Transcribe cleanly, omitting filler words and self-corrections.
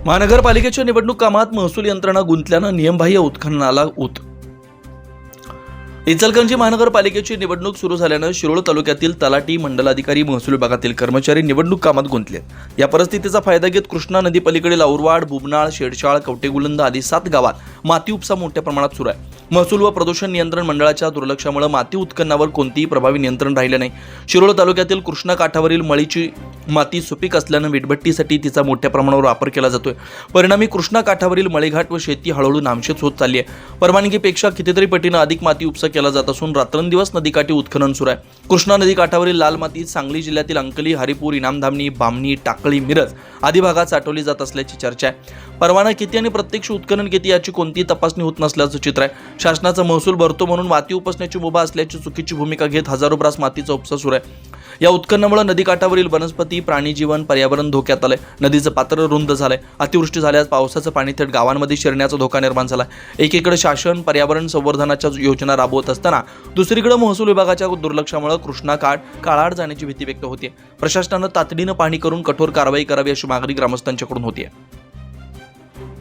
महानगरपालिकेच्या निवडणूक कामात महसूल यंत्रणा गुंतल्यानं नियमबाह्य उत्खननाला ऊत. इचलकरंजी महानगरपालिकेची निवडणूक सुरू झाल्यानं शिरोळ तालुक्यातील तलाठी, मंडलाधिकारी, महसूल विभागातील कर्मचारी निवडणूक कामात गुंतले. या परिस्थितीचा फायदा घेत कृष्णा नदी पलीकडील औरवाड, बुबनाळ, शेडशाळ, कवटेगुलंद आदी 7 गावात माती उपसा मोठ्या प्रमाणात सुरू आहे. महसूल व प्रदूषण नियंत्रण मंडळाच्या दुर्लक्षामुळे माती उत्खननावर कोणतेही प्रभावी नियंत्रण राहिले नाही. शिरोळ तालुक्यातील कृष्णा काठावरील मळीची माती सुपीक असल्यानं वीटभट्टीसाठी तिचा मोठ्या प्रमाणावर वापर केला जातोय. परिणामी कृष्णा काठावरील मळीघाट व शेती हळूहळू नामशेष होत चालली आहे. परवानगीपेक्षा कितीतरी पटीनं अधिक माती उपसा केला जात असून रात्रंदिवस नदीकाठी उत्खनन सुरू आहे. कृष्णा नदी काठावरील लाल माती सांगली जिल्ह्यातील अंकली, हरिपूर, इनामधामणी, बामणी, टाकळी, मिरज आदी भागात साठवली जात असल्याची चर्चा आहे. परवाना किती आणि प्रत्यक्ष उत्खनन किती याची कोणतीही तपासणी होत नसल्याचं चित्र आहे. शासनाचा महसूल भरतो म्हणून माती उपसण्याची मुभा असल्याची चुकीची भूमिका घेत हजारो ब्रास मातीचा उपसा सुरू आहे. या उत्खननामुळे नदीकाठावरील वनस्पती, प्राणीजीवन, पर्यावरण धोक्यात आलंय. नदीचं पात्र रुंद झालंय. अतिवृष्टी झाल्यास पावसाचं पाणी थेट गावांमध्ये शिरण्याचा धोका निर्माण झाला. एकीकडे शासन पर्यावरण संवर्धनाच्या योजना राबवत असताना दुसरीकडे महसूल विभागाच्या दुर्लक्षामुळे कृष्णा काठ काळाड जाण्याची भीती व्यक्त होते. प्रशासनानं तातडीनं पाहणी करून कठोर कारवाई करावी अशी मागणी ग्रामस्थांच्याकडून होती.